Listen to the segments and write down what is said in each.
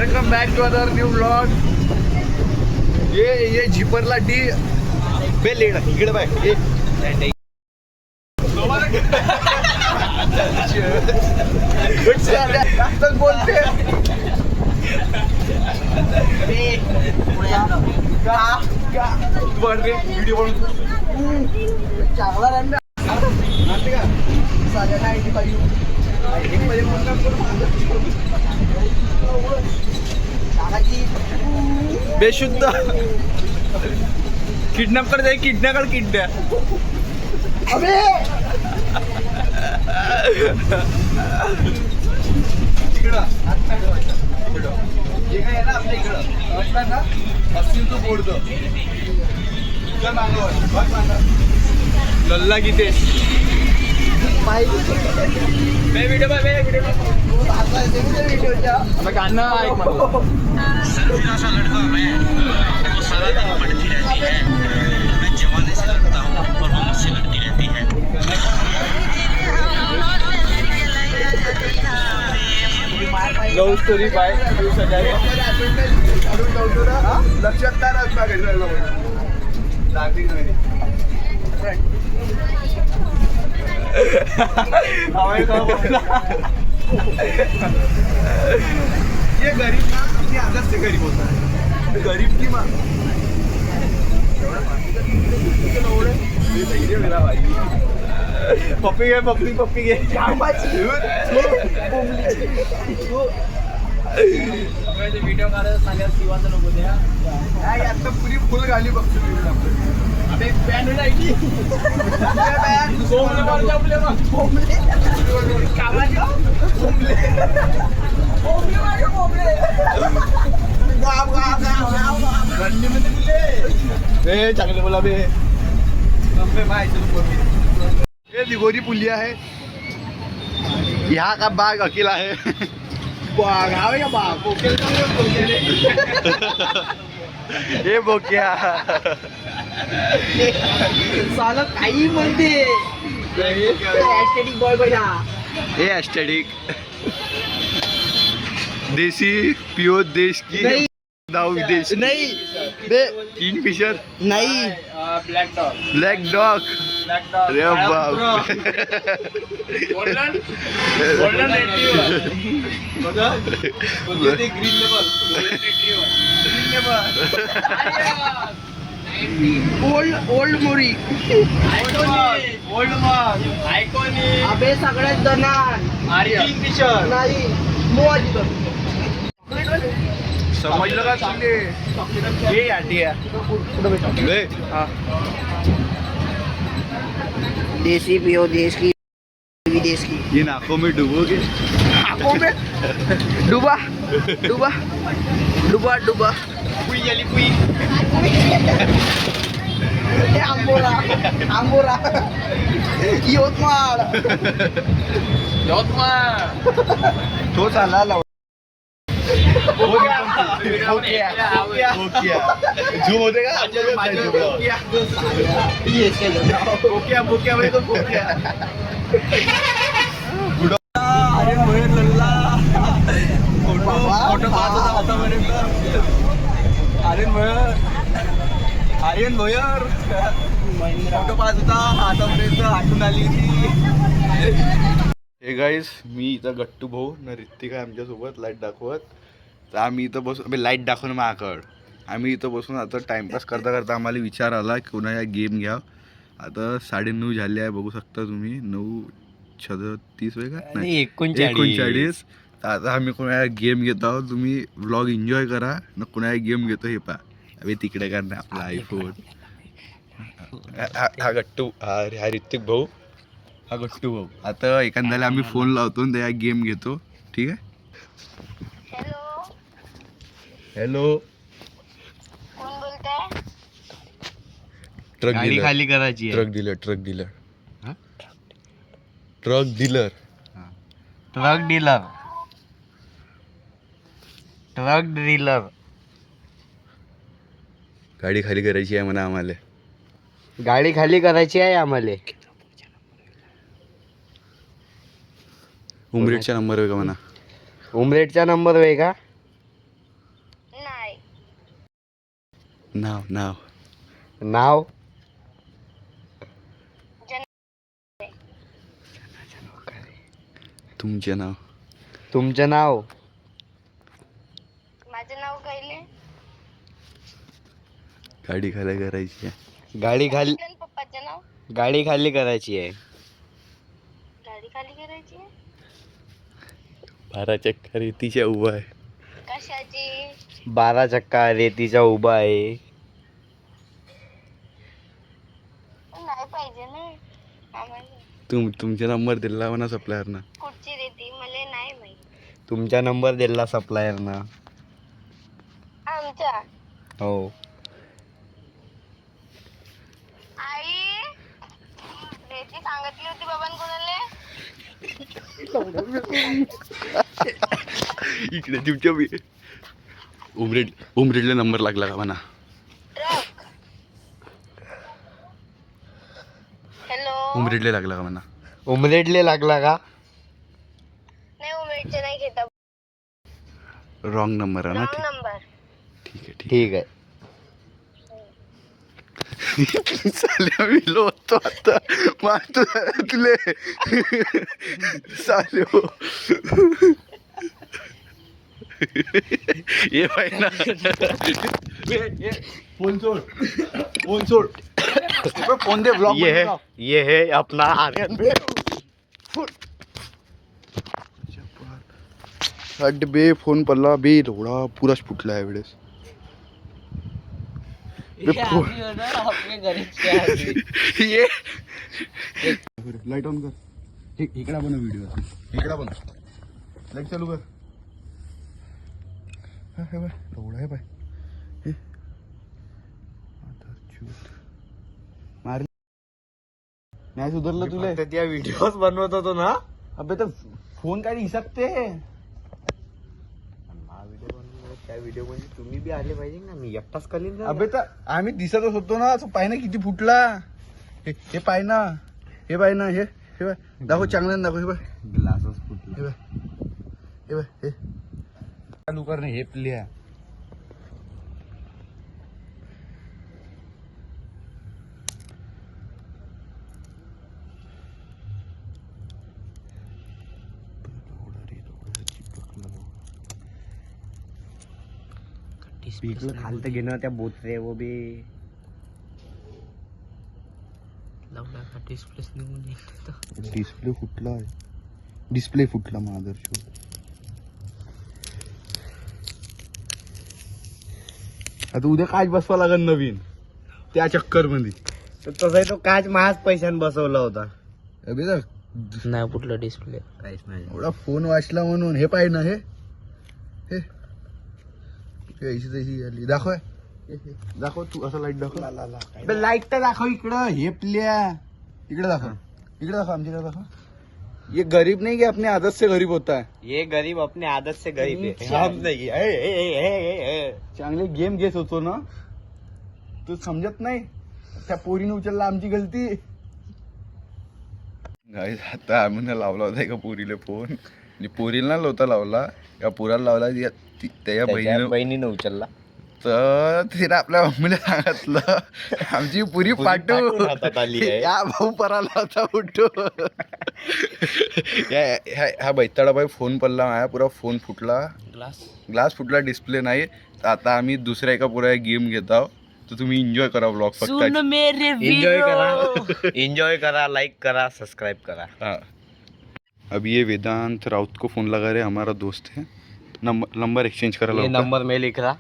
Welcome back to other new vlog. ये झिपरला डी बे लेड इकडे बाय बोलते व्हिडिओ बनवतो चांगला रंग साध्या आयडी बेशुद्ध किडनॅप कर जाए किडनॅप कर किडनॅप अबे इकडं हे काय ना आपल्या इकडं वाटलं ना असतील तू बोलतो लल्ला गीतेश वीडियो गाना ऐक सा लड़का मैं वो सारा दिन पढ़ती रहती है मैं जवानी से लड़ता हूँ और वो मुझसे लड़ती रहती है लव स्टोरी बाय लक्षात ये गरीब ना किती आदत से गरीब होता है गरीब की माँ मेरा भाई पप्पी घे पप्पी घे व्हिडिओ काढत सांगा शिवाचं नको द्या आता पुरी फुल घाली बघतो चांगले बोला बे दिगोरी पुलिया है यहाँ का बाग अकेला है बाग आवेगा बाग हे बोक्या साला काही म्हणते ॲस्टेटिक बॉय बघा हे ॲस्टेटिक देसी प्योर देश की दाव विदेश नहीं बे किंगफिशर नहीं ब्लॅक डॉग अरे बाप गोल्डन ग्रीन लेबल ओल्ड मोरी ओल्ड आयकॉनिक अबे सगळ्यात दनान किंगफिशर नाही समजलं का चांगले ये आटी देसी पियो देश की विदेश की ये नाकों में डूबोगे आंखों में डूबा डूबा डूबा डूबा पुई जली पुई आंबोरा आंबोरा यवतमाळ यवतमाळ तो चालला झूम होते का आर्यन भोयर फोटो पाहत होता आतापर्यंत आठवण आली होती. हे गाईस मी इथं गट्टू भाऊ न ऋत्विक आहे आमच्यासोबत लाईट दाखवत. तर आम्ही इथं बसून लाईट दाखवून माकड आम्ही इथं बसून आता टाइमपास करता करता आम्हाला विचार आला की कोणा या गेम घ्या. आता 9:30 झाले आहे बघू शकता तुम्ही 9:36 वेळ का 39. तर आता आम्ही कोणा गेम घेत आहोत. तुम्ही व्लॉग एन्जॉय करा न कोणा गेम घेतो हे पहा. अभि तिकडे का ना आपला आयफोन हा गट्टू हा ऋत्विक भाऊ हा गट्टू भाऊ. आता एखाद्याला आम्ही फोन लावतो त्या गेम घेतो. ठीक आहे. हॅलो ट्रक डीलर खाली करायची truck dealer truck dealer truck dealer truck dealer truck dealer गाडी खाली करायची आहे म्हणा आम्हाला. गाडी खाली करायची आहे आम्हाला. उमरेटचा नंबर आहे का म्हणा. उमरेटचा नंबर आहे का नाव नाव नाव तुमचे नाव. तुमचं नाव. माझं नाव कैले. गाडी खाली करायची आहे. गाडी खाली. पप्पाचं नाव. गाडी खाली करायची आहे. गाडी खाली करायची आहे. 12 चक्कर रेतीच्या उभा आहे. कशाची? 12 चक्का रेतीचा उभा आहे. नाही पाहिजे ना आम्हाला. तुमचा नंबर दिला म्हणा सप्लायरना. कुठची रेती मला नाही माहिती. तुमचा नंबर दिला सप्लायरना. आमच्या हो. आई रेती सांगितली होती बाबांनी कोणाला. इकडे तुमच्या उमरेडला नंबर लागला का म्हणा. ट्रक. हॅलो. उमरेडला लागला का म्हणा. उमरेडले लागला का. नाही उमेदचे नाही घेता. रॉंग नंबर आहे ना. Wrong number. ठीक आहे ठीक ठीक आहे. साल्या मी लोतो आता मारतो तुले साल्यो. ये बाई ना. फोन सोड फोन सोड. फोन दे ब्लॉग. ये है अपना आर्यन बे. हट बे फोन पडला बे थोडा पुराच फुटला आहे वेळेस. ये लाईट ऑन कर. इकडा बनव व्हिडिओ. इकडा बनव. लाईट चालू कर. हे बाय थोडा आहे बाय. मार नाही सुधारलं तुला. त्या व्हिडिओज बनवत होतो ना. अबे तर फोन काय हिसाबते. त्या व्हिडिओ मध्ये तुम्ही बी आले पाहिजे ना. मी एकटाच करीन ना. अबे तर आम्ही दिसतच होतो ना. असं पाय ना किती फुटला. हे पाय ना. हे पाय ना. हे बाय दाखव चांगल्यानं दाखव. हे बाय ग्लासच फुटला. हे बाय हे बाय हे चालू करणे हे प्ले. खालत घेणं त्या बोत्रे वो बी डिस्प्ले फुटला आहे. डिस्प्ले फुटला माझा. आता उद्या काच बसवा लागेल नवीन त्या चक्कर मध्ये. तसं तो काच महाच पैशाने बसवला होता. अबे तर नाही फुटलं डिस्प्ले. काहीच नाही. एवढा फोन वाचला म्हणून. हे पाहिजे ना. हे ऐशी तशी झाली. दाखव दाखव तू असं लाईट दाखव. लाईट तर दाखव इकडं. हे प्ल्या इकडे दाखव. इकडे दाखव. आमच्याकडे दाखव. ये गरीब नहीं कि अपने आदत से गरीब होता है. ये गरीब अपने आदत से गरीब है. अच्छा. हम नहीं. चांगले गेम घेत होतो ना. तू समजत नाही. त्या पोरीने उचलला आमची गलती. आता आम्ही लावला होता एका पोरीला फोन. पोरीला नव्हता लावला. या पोराला लावला. त्या बहिणीनं उचलला. तर तिने आपल्या मम्मीला सांगितलं आमची पुरी पाठवू. हातात आली आहे. या भाऊ पराला होता उठो. हा बैताडा बाई फोन पडला. माझ्या पुरा फोन फुटला. ग्लास फुटला. डिस्प्ले नाही. आता आम्ही दुसऱ्या एका पुरा गेम घेत आहोत. तर तुम्ही एन्जॉय करा ब्लॉग. फक्त एंजॉय करा लाइक करा सब्सक्राइब करा. हाँ. अब ये वेदांत राउत को फोन लगा रहे. हमारा दोस्त है. नंबर एक्सचेंज करा. ये नंबर मैं लिख रहा.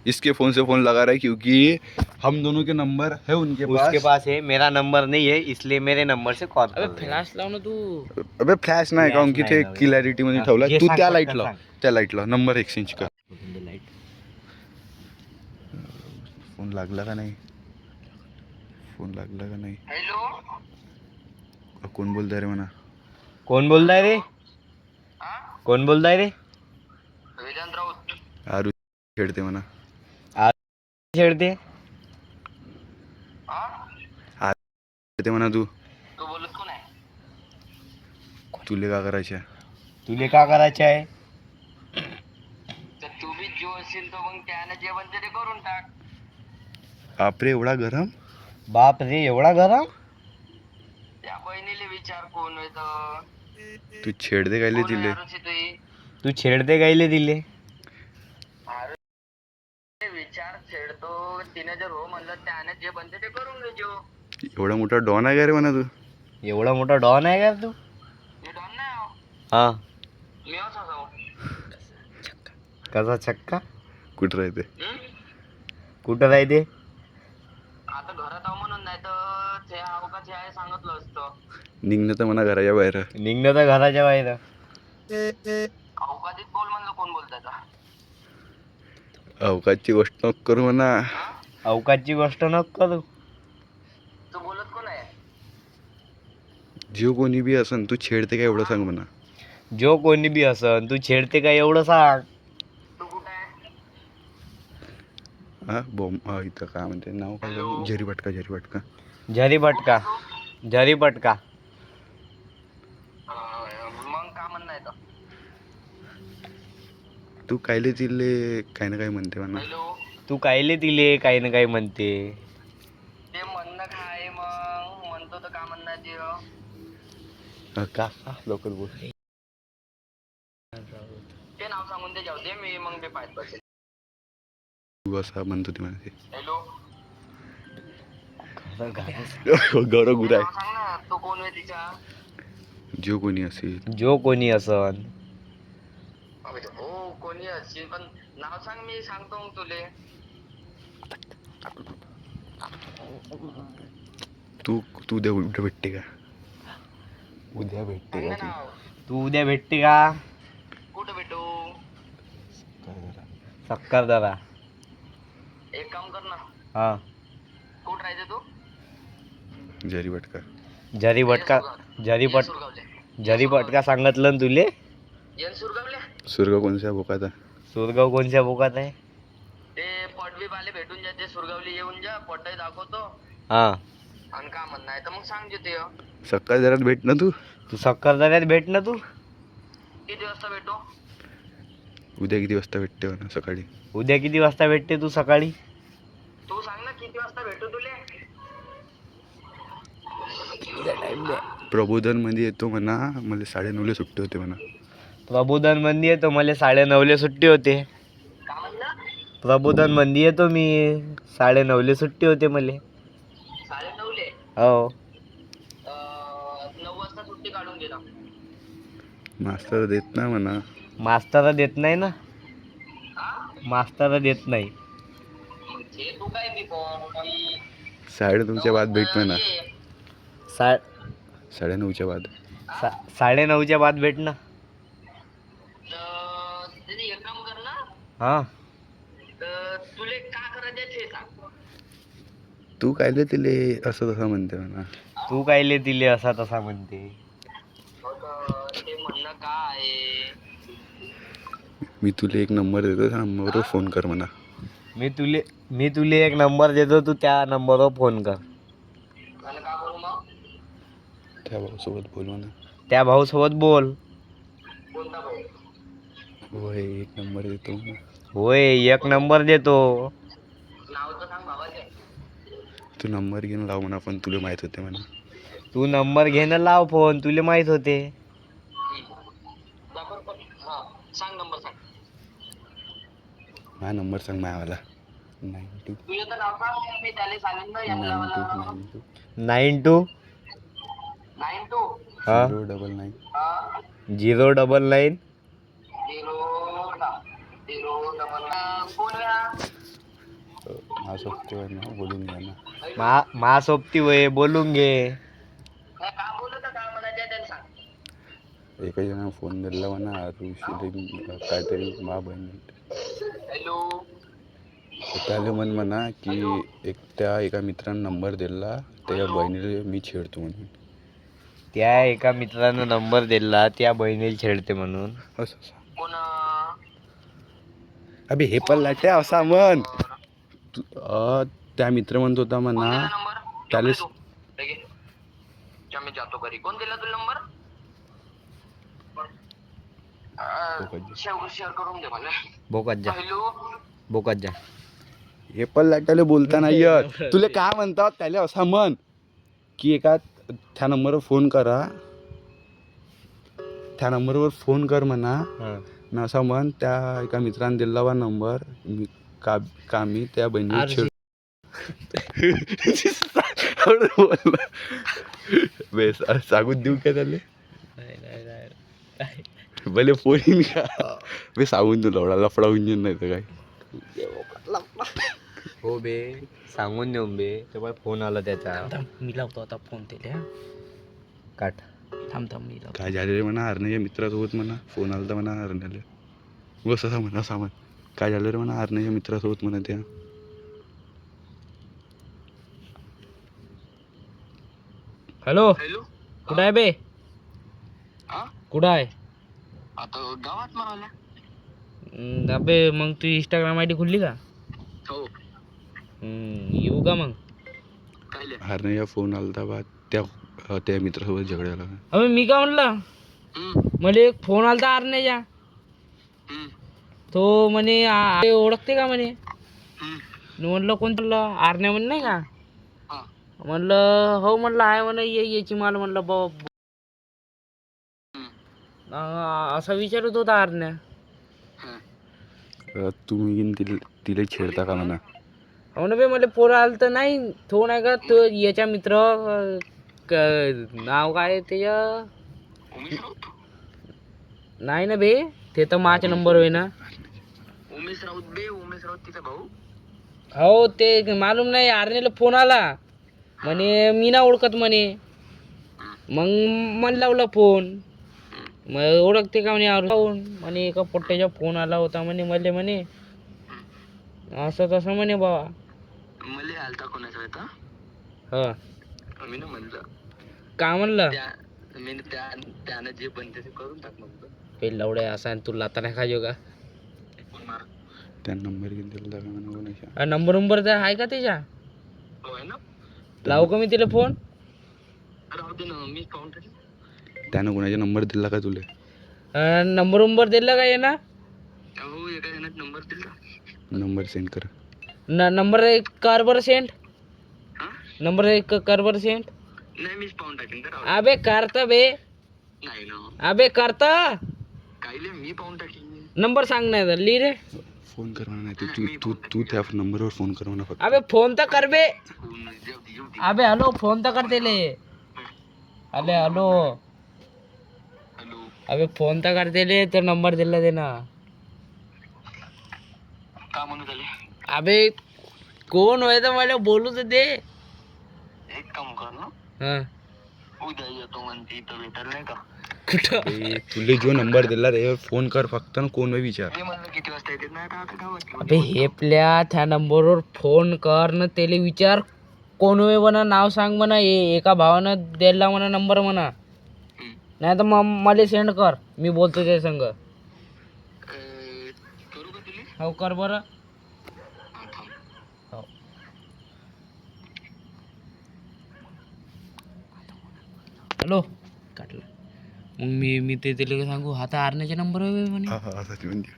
इसके फोन से फोन लगा रहा है क्योंकि हम दोनों के नंबर है उनके पास. उसके पास है. मेरा नंबर नहीं है इसलिए मेरे नंबर से कॉल. फ्लॅश लाव ना तू. अबे फ्लॅश नाही का की ते क्लॅरिटी मध्ये ठेवलाय. हे तू सांग त्या पटकन लाईट लाव. सांग. त्या लाईट लाव. नंबर एक्सचेंज कर. फोन लागला का नाही. फोन लागला का नाही. हॅलो. कोण बोलताय रे म्हणा. कौन बोल रहा है रे. कौन बोल रहा है रे. वेदांत राऊत. आरू खेळते म्हणा. छेड़ते. खेळते म्हणा. तू तो बोलत कोण आहे. तुले का करायच्या. तुले का करायचं आहे. तर तू बी जो असेल तो मग त्यानं जेवण तरी करून टाक. बापरे एवढा गरम. बाप रे एवढा गरम. त्या बहिणीले विचार कोण आहे तर तू छेडते कायले कोण दिले. आहे तुझी तू छेडते गायले दिले. विचार छेडतो तिने जर हो म्हणलं त्याने जे बनते ते करून घेजो. एवढा मोठा डॉन आहे का रे म्हणा तू. एवढा मोठा डॉन आहे का तू. मी डॉन नाही आहो. हा मी असाच आहो. कसा छक्का. कुठं राहते. कुठं राहते. आता घरात आहो म्हणून नाही तर ते आहो का ते आहे सांगितलं असतं. निघणं तर म्हणा घराच्या बाहेर. निघणं तर घराच्या बाहेर. अवकाशीत बोल म्हणलं कोण बोलताय का. अवकाशची गोष्ट नको करू म्हणा. अवकाशची गोष्ट नको करू. तू बोलत कोण आहे. जीव कोणी बी असन तू छेडते का एवढं सांग म्हणा. जो कोणी बी असन तू छेडते का एवढं सांग. तू कुठे आहे. हा बॉम्ब इथं काय म्हणते नाव काय झालं? झरीपटका झरीपटका. झरीपटका. झरीपटका. मग का म्हणणं आहे तर. तू कायले तिले काही ना काही म्हणते म्हणा. हॅलो तू कायले दिले काही ना काही म्हणते. ते म्हणणं काय मग म्हणतो तर का म्हणणार ते का लवकर बोल. ते नाव सांगून ते जाऊ दे मी मग ते पाहत बसेल. तू असा म्हणतो ती म्हणते. हॅलो गौरव गुराय. नाव सांग ना तो कोण आहे तिचा. जीव कोणी असेल. जो कोणी असन. हो कोणी असेल पण नाव सांग मी सांगतो मग तुले. तू तू उद्या उद्या भेटते का. उद्या भेटते सांग का ना नाव. तू उद्या भेटते का. कुठं भेटू. सक्करदरा. एक काम कर ना. हा कुठं राहायचं तू. झरीपटका. झरीपटका. झरीपट सुरगावले. झरीपटका सांगितलं ना तुले. येन सुरगावले. सुरगा कोणत्या बोकाचा. सुरगाव कोणत्या बोकात आहे. ते पटवी बाले भेटून जाते सुरगावली येऊन जा पटही दाखवतो हा आणि का म्हणणं आहे तर मग सांग ते सकाळ जरात भेट ना तू. तू सक्करदऱ्यात भेट ना तू. किती वाजता भेटू. उद्या किती वाजता भेटते म्हणा सकाळी. उद्या किती वाजता भेटते तू सकाळी. तू सांग ना किती वाजता भेटू तुले. प्रबोधन मध्ये येतो म्हणा मला 9:30 सुट्टी होते म्हणा. प्रबोधन मंदी येतो मला 9:30 सुट्टी होते. का म्हणलं. प्रबोधन मंदी येतो मी 9:30 सुट्टी होते मला. 9:30 हो 9 वाजता सुट्टी काढून गेला. मास्तर देत ना म्हणा. मास्तर देत नाही ना. हा मास्तर देत नाही. ते तू काय बी कोण 9:30च्या बाद भेट म्हणा. 9:30च्या बाद. 9:30च्या बाद भेट ना. तर एक काम कर ना. हा तर तुले का करायचं ते सांग. तू कायले तिले असं तसं म्हणते म्हणा. तू कायले दिले असा तसा म्हणते. ते म्हणणं का आहे. मी तुला एक नंबर देतो त्या नंबरवर फोन कर म्हणा. मी तुले एक नंबर देतो तू त्या नंबरवर फोन कर. आणि का करू मग. त्या भाऊसोबत बोल म्हणा. त्या भाऊसोबत बोल. कोणता भाऊ. होय एक नंबर देतो म्हणा. होय एक नंबर देतो. नाव तर सांग भावाचे. तू नंबर घेऊन लाव म्हणा पण तुला माहित होते म्हणा. तू नंबर घेणं लाव फोन तुले माहित होते. हा सांग नंबर सांग. माझा नंबर सांग माझ्यावाला. 92 तुझं तर नाव सांग मी त्याला सांगेन ना यांना 92 92 92 हा 099 हा 099 0 कोण या. माझा सोबतीवर ना बोलून घ्या ना. मा सोबती वय बोलून घे. नाही का बोलत काय म्हणायचं त्याला सांग. एका जणांना फोन दिला म्हणा ऋषी काहीतरी मा बहीण हॅलो त्याला म्हणा की एका मित्रानं नंबर दिला त्या बहिणीला मी छेडतो म्हणून. त्या एका मित्रानं नंबर दिला त्या बहिणीला छेडते म्हणून. असं कोण अबे हे पण लाट्या असा म्हण. त्या मित्र म्हणत होता म्हणा नंबर त्याला मी जातो घरी. कोण दिला तुला नंबर. शेअर करून दे मला. बोकात जा हॅलो बोकात जा. हे पण लाटाले बोलता नाही येत. तुला काय म्हणतात त्याला असा म्हण की एका त्या नंबरवर फोन करा, त्या नंबरवर फोन कर म्हणा. मी असं म्हण त्या एका मित्राने दिला बा नंबर, मी कामी त्या बहिणी छेड बेस सांगून देऊ का त्याला भले फोन येईन का बे सांगून तुला एवढा लफडा इंजिन नाही तर काय. हो बे सांगून देऊन बे तेव्हा फोन आला त्याचा. मी लावतो आता फोन त्याला. काट. थांब मी लावतो. काय झालेलं म्हणा हरण्याच्या मित्रासोबत म्हणा फोन आला तर म्हणा हरण्याला बस असा म्हणा सामान काय झालं रे म्हणा हरण्याच्या मित्रासोबत म्हणा त्या. हॅलो हॅलो कुठं आहे बे? हा कुठं आहे? आता गावात म्हणाल्या. अबे मग तू इंस्टाग्राम ID खुलली का? हो येऊ का मग? काय हरण्याचा फोन आला बा त्या मित्रासोबत झगड्याला. अबे मी का म्हणलं मला एक फोन आलता आरण्याच्या. तो म्हणे ओळखते का म्हणे. म्हणलं कोणतं आरण्या म्हणे नाही का. म्हणलं हो म्हणलं आहे म्हणलं याची माल म्हणलं असा विचारत होता आरण्या. तुम्ही तिला छेडता का म्हणा. हो ना बे मला पोरं आलं तर नाही तो नाही का तो याच्या मित्र नाव काय त्याच्या नाही ना बे ते तर माझ्या नंबर होय ना. उमेश राऊत तिचा भाऊ. हो ते मालूम नाही आरण्याला फोन आला म्हणे मी ना ओळखत म्हणे. मग मला लावला फोन मग ओळखते का म्हणे म्हणे एका पोट्ट्याचा फोन आला होता म्हणे मले म्हणे असं तसं म्हणे बाबा. मला आलता कोणाचा होता. हा मी ना म्हणलं का म्हणलं मी त्यानं जे बनते ते करून टाक म्हणतो. पहिला लवड्या असा तू लाता नाही खाजो का. त्या नंबर घेऊन दिला का म्हणा कोणाच्या. नंबर तर आहे का त्याच्या. हो आहे ना. लावू का मी तिला फोन. राहू दे ना मी काउंट करेन. त्यानं कोणाचा नंबर दिला का तुला. नंबर दिला का ये ना. हो एका जणात नंबर दिला. नंबर सेंड कर. नंबर एक कर बरं सेंड. हा नंबर एक कर बरं सेंड. नाही मीच पाहून टाकेन तर. अबे करता बे नाही ना अबे करता कायले मी पाहून टाकेन. नंबर सांग नाही तर ली रे. फोन कर म्हणा नाही तू त्या नंबरवर फोन कर म्हणा फक्त. अबे फोन तर कर बे. जेव दे. अबे हॅलो फोन तर कर तेले. अबे हॅलो हॅलो अबे फोन तर कर तेले तर नंबर दिला दे ना. का म्हणू झाले. अबे कोण होय तर मला बोलू तर दे. एक काम कर ना हा उद्या येतो म्हणते इथं भेटाल नाही का. कुठं. तुले जो नंबर दिला रे फोन कर फक्त ना कोण विचार. मी म्हणलं किती वाजता येते नाही आता गावात. अबे हेपल्या त्या नंबरवर फोन कर न त्याला विचार कोण होय म्हणा नाव सांग म्हणा एका भावानं द्यायला म्हणा नंबर म्हणा नाही तर मग मला सेंड कर मी बोलतो त्या संग. करू का तुला. हो कर बरं. हो हॅलो काटलं मग मी ते त्याला सांगू आता आरण्याचा नंबर आहे म्हणे. असं ते म्हणजे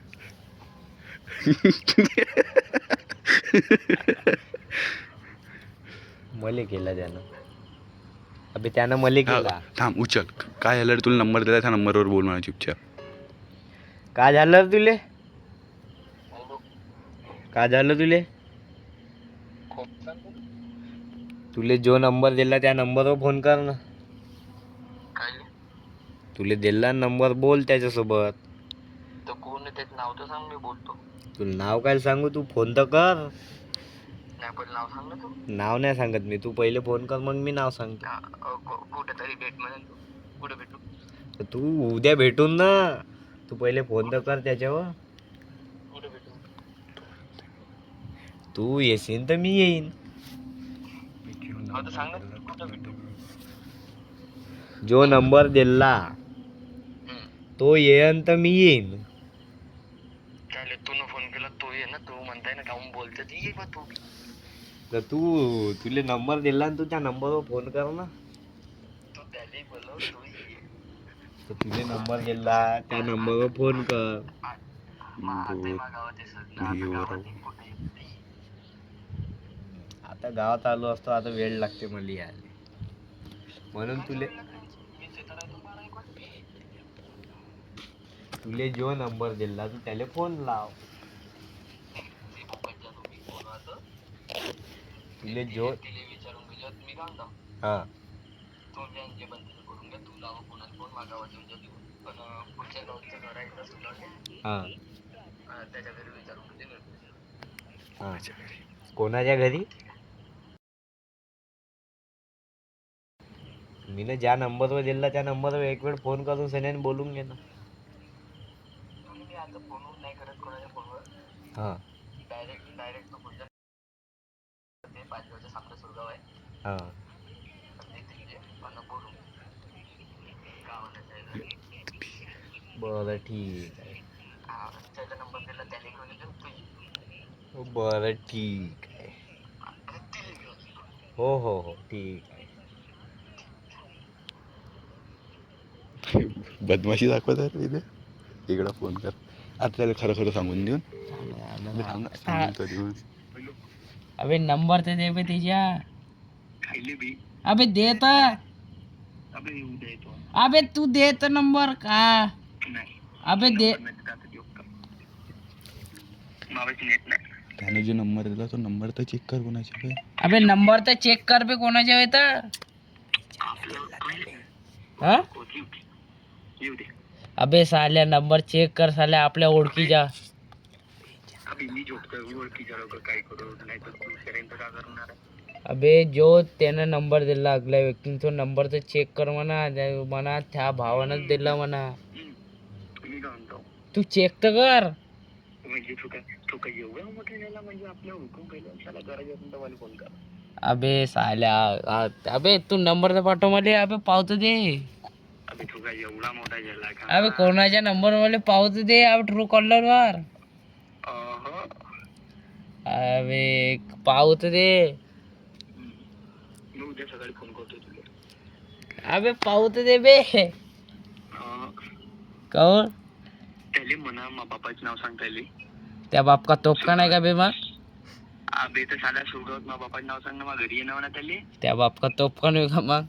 मले केला त्यानं. अबे त्यानं मले केला. थांब उचल काय झालं रे तुला नंबर दिला त्या नंबरवर बोल म्हणा चुपचाप. काय झालं रे तुले. काय झालं तुले जो नंबर दिला त्या नंबरवर फोन कर ना. काय तुले दिला नंबर बोल त्याच्यासोबत. तर कोण आहे त्याचं नाव तर सांग मी बोलतो. तुला नाव काय सांगू तू फोन तर कर. नाही पण नाव सांग ना तू. नाव नाही सांगत मी तू पहिले फोन कर मग मी नाव सांगतो. कुठे तरी भेट म्हणून तू कुठे भेटू. तर तू उद्या भेटून ना तू पहिले फोन तर कर त्याच्यावर. कुठे भेटू. तू येशील तर मी येईन. हो तर सांग ना कुठे भेटू. जो नंबर दिला तो येईन तर मी येईन. चालेल तू फोन केला तो ये ना तू म्हणताय ना काहून बोलतो ती ये बा तू. तर तुले नंबर दिला ना तू त्या नंबरवर फोन कर ना. तू त्याला बोलव तू ये. तर तुले नंबर दिला त्या नंबरवर फोन कर. गावात आहे सर ना आता गावात आहे, कुठे आहे. आता गावात आलो असतो, आता वेळ लागते मला यायला, म्हणून तुले जो नंबर दिला तू त्याला फोन लाव. तुले जो हा हा हा. कोणाच्या घरी? मी ज्या नंबरवर दिला त्या नंबरवर एक वेळ फोन करून सन्याने बोलून घे ना. हा हा बरं ठीक आहे. बरं ठीक आहे. हो हो हो ठीक आहे. बदमाशी दाखवत आहे रे इथे. इकडं फोन कर आता त्याला खरं खरं सांगून देऊन. सांगून तर देऊन. अबे नंबर ते दे बे तिच्या. अबे दे तर. अबे तू दे तर नंबर का. अबे दे. त्याने जो नंबर दिला तो नंबर तर चेक कर कोणाच्या पे. अबे नंबर तर चेक कर बे कोणाच्या आहे तर. हा? अबे साल्या नंबर चेक कर साल्या आपल्या ओळखीच्या. अबे जो त्यानं नंबर दिला अगल्या व्यक्तीने तो नंबर तर चेक कर म्हणा त्या भावानंच दिला म्हणा. तू चेक तर कर. अबे साल्या अबे तू नंबर तर पाठव मला. अबे पावतो दे. अबे कोणाच्या नंबर मला पावतो दे. अबे ट्रू कॉलर वर. अबे पावतो दे. अबे पावतो दे बे. काऊन त्याले म्हणा मा बापाचं नाव सांग त्याले. त्या बाप का तोप का नाही का बे मग. अबे तर साला सोडवत मा बापाचं नाव सांग ना. मग घरी येणं म्हणा त्याले. त्या बाप का तोप का नाही का मग.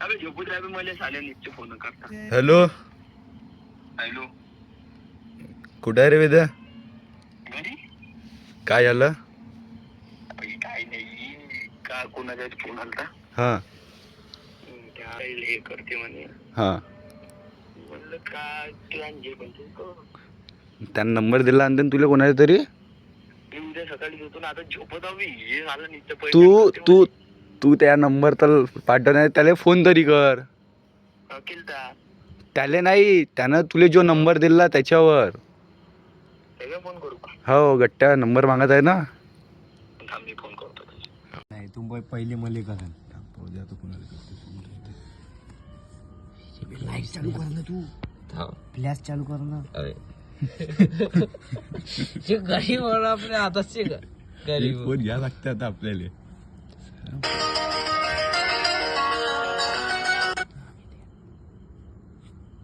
अबे झोपूत राहा मला साल्या नीटचे फोन करता. हॅलो हॅलो कुठे आहे रे वेद्या. घरी काय झालं. काय नाही का कोणाचा फोन आलता. हा हे करते म्हणे. हा म्हणलं का तू आणजे पण त्यानं नंबर दिला आणि तुला कोणाचा तरी. मी उद्या सकाळी झोपून आता झोपत आहो. हे झालं नीट तू तू तू त्या नंबर तर पाठवणार त्याला फोन तरी कर. केलता त्याला नाही त्यानं तुला जो नंबर दिला त्याच्यावर. त्याला फोन करू का. हो गट्ट्या नंबर मागत आहे ना. थांब मी फोन करतो. नाही तू पहिले मला कर. लाईट चालू कर ना तू. फ्लॅश चालू कर ना. गरीब म्हणून आपल्या हातात गरीब फोन घ्या लागते आता आपल्याला.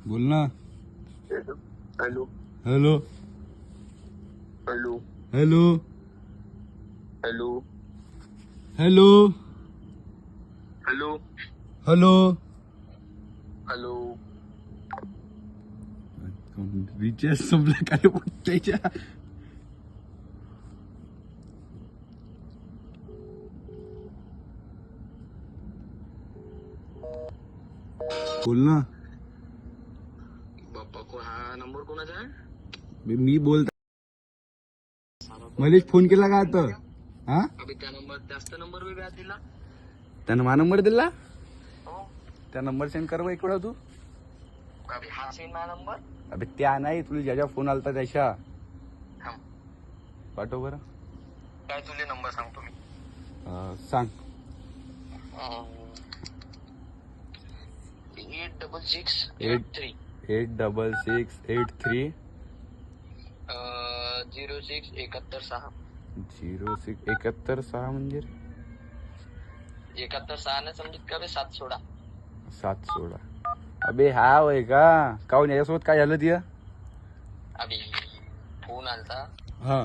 बोल ना. Hello hello hello hello hello hello hello hello hello recharge संपला काय त्याच्या. बोल ना. बाप्पा को हा नंबर कोणाचा आहे. मी बोलत मलेच फोन केला का आता. हा अबे त्या नंबर जास्त नंबर वेगळा दिला. त्यानं मा नंबर दिला. त्या नंबर सेंड कर एक वेळा तू. अबे हा सेंड माझा नंबर. अबे त्या नाही तुला ज्याच्या फोन आलता त्याच्या थांब पाठव बरं. काय तुले नंबर सांगतो मी. सांग. 86683 86683 0671 0671 म्हणजे 71 ने समजत का बे 716. 716. अबे हा वय का काऊन याच्यासोबत काय झालं तिया. अबे फोन आलता. हा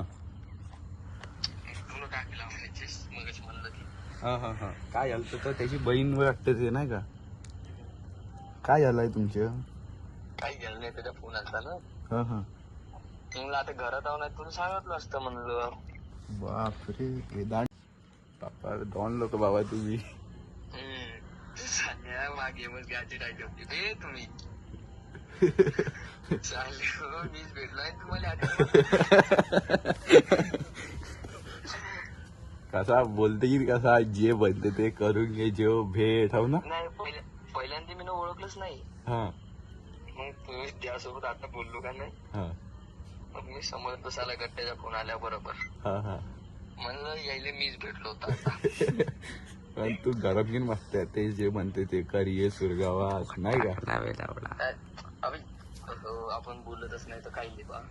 हा काय झालं तर त्याची बहीण वाटते ते नाही का. काय झालंय तुमचं. काही गेलं नाही, त्याचा फोन आलता ना. हा म्हणलं आता घरात आहो, नाही तुला सांगितलं असतं म्हणलं. बापरे वेदांत बापा दोन लोक बाबा तुम्ही. सान्या गेमच घ्यायची राहिली होती रे तुम्ही. चालेल मीच भेटलोय तुम्हाला कसा बोलते की कसा जे बनते ते करून घे जेव भेट हो ना. नाही पहिल्यांदा मी ओळखलंच नाही. हा मग तुम्ही त्यासोबत आता बोललो का नाही. हा मग मी समोर बसायला गट्ट्याचा फोन आल्या बरोबर हा म्हणलं यायला मीच भेटलो होता आता. पण तू गरम घेऊन मस्त आहे ते जे म्हणते ते कर ये सुरगावास नाही का. अबे, आपण बोलतच नाही तर काही बा.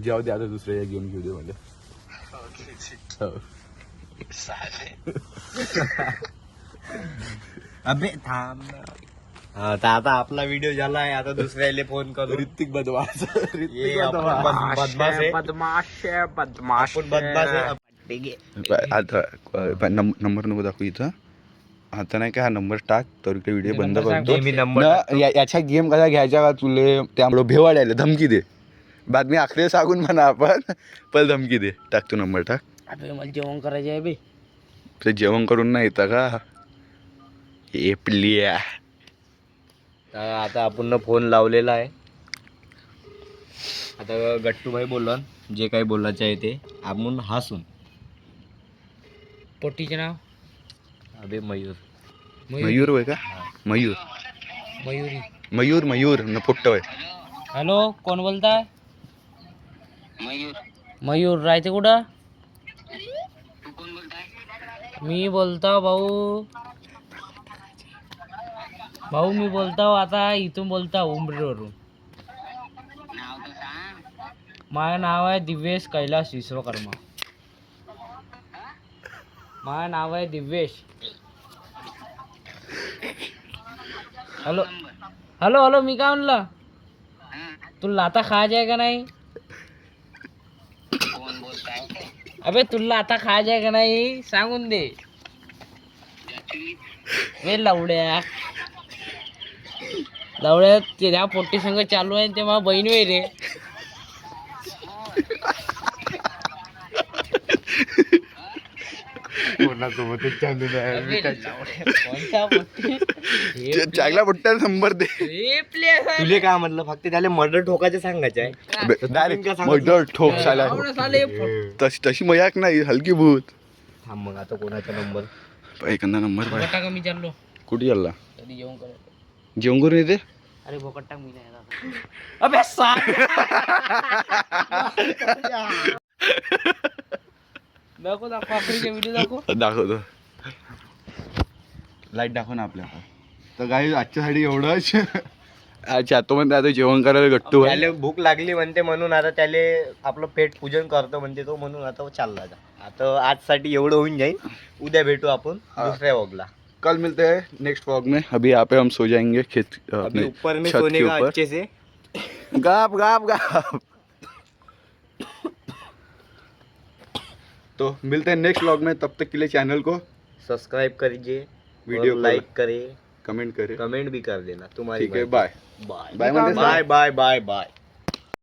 जाऊ दे आता दुसऱ्या गेम घेऊ दे म्हणजे. हो अबे थांब. हा तर आता आपला व्हिडिओ झालाय. आता दुसऱ्याला फोन करू. ऋतिक बदमाश. ये आपण बदमाश आहे. आपण बदमाश आहे. आता नंबर नको दाखवू इथं. आता नाही का हा नंबर टाक तर व्हिडिओ बंद नंबर करतो. मी नंबर न, याच्या गेम कसा घ्यायच्या का तुले त्यामुळे भेवाड्याला धमकी दे. बातमी आखरे सांगून म्हणा आपण पण धमकी दे. टाक तू नंबर टाक. अबे मला जेवण करायचे आहे बे. ते जेवण करून नाही येतं का हे प्लिया. तर आता आपण फोन लावलेला आहे. आता गट्टूभाई बोलला जे काही बोलायचं आहे ते आपण हसून. पोट्टीचे नाव अबे मयूर. मयूर होय का. मयूर मयुरी. मयूर मयूर न पोट्ट होय. हॅलो कोण बोलताय. मयूर मयूर राहते कुठं. तू कोण बोलताय. मी बोलतो भाऊ. भाऊ मी बोलतो आता इथून बोलतो उमरीवरून. नाव तर सांग. माझं नाव आहे दिव्येश कैलास विश्वकर्मा. माझं नाव आहे दिव्येश. हॅलो हॅलो हॅलो मी काय म्हणलं. तुला लाता खायचं आहे का नाही. कोण बोलताय. अबे तुला आता खायचं आहे का नाही सांगून दे. वे लवड्या लवड्या त्या पोट्टी संघ चालू आहे ते मला बहीण वे रे. कोणासोबतच चालू अबे लवड्या, कोणता पोट्टी? हे चांगला पोट्ट्या नंबर दे. हे player. तुले काय म्हणलं फक्त त्याला मर्डर ठोकायचं सांगायचं आहे. डायरेक्ट मर्डर ठोक साला. आवडं साले पोट्टी. तशी मजाक नाही हलकी भूत. थांब मग आता कोणाचा नंबर. एखादा नंबर पाहिजे. भोकट्टा कमी चाललो कुठे चालला. तरी जेवण करायचं. जेवण करून येते. अरे भोकट्टा मी नाही येणार. अबे दाखव दाखव आखरीचे व्हिडिओ दाखव. दाखवतो. लाईट दाखव ना आपल्याला. तर काही आजच्यासाठी एवढंच. अच्छा तो म्हणते आता जेवण करायला गट्टू आहे. त्याला भूक लागली म्हणते म्हणून आता त्याले आपलं पेट पूजन करतो म्हणते तो म्हणून आता चालला आता आजसाठी एवढं होऊन जाईल. उद्या भेटू आपण दुसऱ्या व्लॉगला. कल मिलते हैं नेक्स्ट व्लॉग में. अभी यहाँ पे हम सो जाएंगे खेत अभी अपने ऊपर में छत सोने के का ऊपर. अच्छे से. Gap gap gap. तो मिलते हैं नेक्स्ट व्लॉग में. तब तक के लिए चैनल को सब्सक्राइब करिए. वीडियो को लाइक करें. कमेंट करें. कमेंट भी कर देना तुम्हारी. ठीक है बाय. बाय बाय म्हणते बाय बाय बाय बाय.